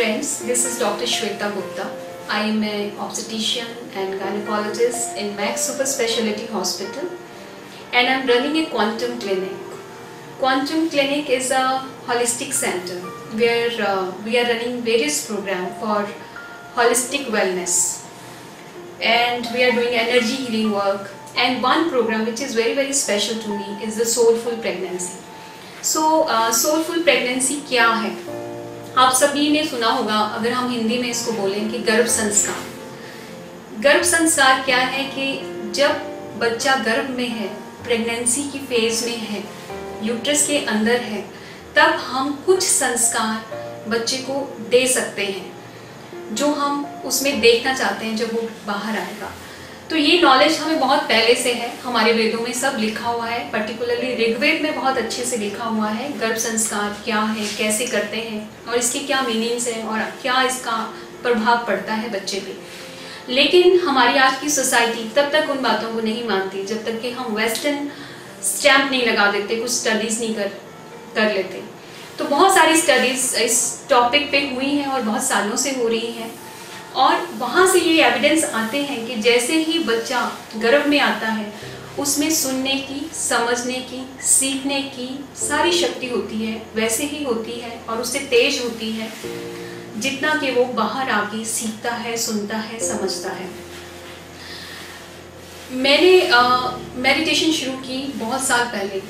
friends, this is Dr. Shweta Gupta. I am an obstetrician and gynecologist in Max Super Specialty Hospital and I am running a Quantum Clinic. Quantum Clinic is a holistic center where we are running various programs for holistic wellness, and we are doing energy healing work, and one program which is very special to me is the Soulful Pregnancy. So Soulful Pregnancy क्या है? आप सभी ने सुना होगा, अगर हम हिंदी में इसको बोलें कि गर्भ संस्कार। गर्भ संस्कार क्या है कि जब बच्चा गर्भ में है, प्रेगनेंसी की फेज में है, यूट्रस के अंदर है, तब हम कुछ संस्कार बच्चे को दे सकते हैं जो हम उसमें देखना चाहते हैं जब वो बाहर आएगा। तो ये नॉलेज हमें बहुत पहले से है, हमारे वेदों में सब लिखा हुआ है, पर्टिकुलरली ऋग्वेद में बहुत अच्छे से लिखा हुआ है गर्भ संस्कार क्या है, कैसे करते हैं और इसके क्या मीनिंग्स हैं और क्या इसका प्रभाव पड़ता है बच्चे पे। लेकिन हमारी आज की सोसाइटी तब तक उन बातों को नहीं मानती जब तक कि हम वेस्टर्न स्टैम्प नहीं लगा देते, कुछ स्टडीज़ नहीं कर लेते। तो बहुत सारी स्टडीज़ इस टॉपिक पे हुई हैं और बहुत सालों से हो रही हैं, और वहाँ से ये एविडेंस आते हैं कि जैसे ही बच्चा गर्भ में आता है उसमें सुनने की, समझने की, सीखने की सारी शक्ति होती है, वैसे ही होती है और उससे तेज होती है जितना कि वो बाहर आके सीखता है, सुनता है, समझता है। मैंने मेडिटेशन शुरू की बहुत साल पहले,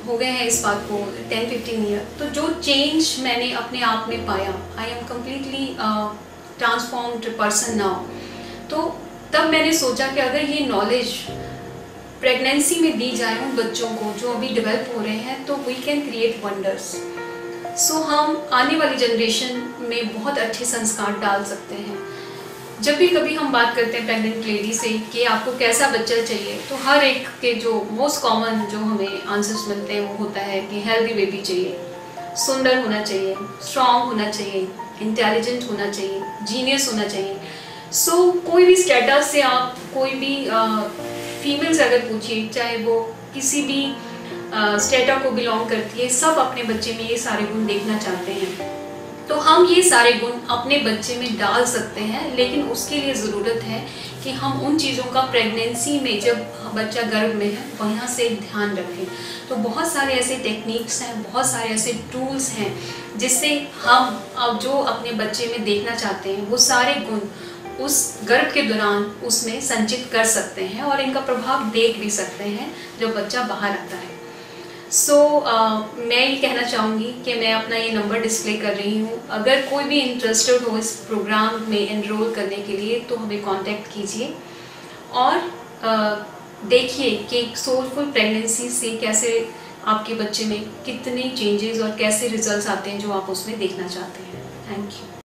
हो गए हैं इस बात को 10-15 ईयर। तो जो चेंज मैंने अपने आप में पाया, I am completely transformed person now. तो तब मैंने सोचा कि अगर ये नॉलेज प्रेगनेंसी में दी जाए उन बच्चों को जो अभी डेवलप हो रहे हैं, तो वी कैन क्रिएट वंडर्स। सो हम आने वाली जनरेशन में बहुत अच्छे संस्कार डाल सकते हैं। जब भी कभी हम बात करते हैं प्रेग्नेंट लेडी से कि आपको कैसा बच्चा चाहिए, तो हर एक के जो मोस्ट कॉमन जो हमें आंसर्स मिलते हैं वो होता है कि हेल्दी बेबी चाहिए, सुंदर होना चाहिए, स्ट्रॉन्ग होना चाहिए, इंटेलिजेंट होना चाहिए, जीनियस होना चाहिए। सो कोई भी स्टेटस से आप कोई भी फीमेल से अगर पूछिए, चाहे वो किसी भी स्टेटा को बिलोंग करती है, सब अपने बच्चे में ये सारे गुण देखना चाहते हैं। तो हम ये सारे गुण अपने बच्चे में डाल सकते हैं, लेकिन उसके लिए ज़रूरत है कि हम उन चीज़ों का प्रेगनेंसी में जब बच्चा गर्भ में है वहाँ से ध्यान रखें। तो बहुत सारे ऐसे टेक्निक्स हैं, बहुत सारे ऐसे टूल्स हैं जिससे हम अब जो अपने बच्चे में देखना चाहते हैं वो सारे गुण उस गर्भ के दौरान उसमें संचित कर सकते हैं और इनका प्रभाव देख भी सकते हैं जब बच्चा बाहर आता है। मैं ये कहना चाहूँगी कि मैं अपना ये नंबर डिस्प्ले कर रही हूँ। अगर कोई भी इंटरेस्टेड हो इस प्रोग्राम में एनरोल करने के लिए तो हमें कांटेक्ट कीजिए और देखिए कि सोलफुल प्रेगनेंसी से कैसे आपके बच्चे में कितने चेंजेस और कैसे रिजल्ट्स आते हैं जो आप उसमें देखना चाहते हैं। Thank you.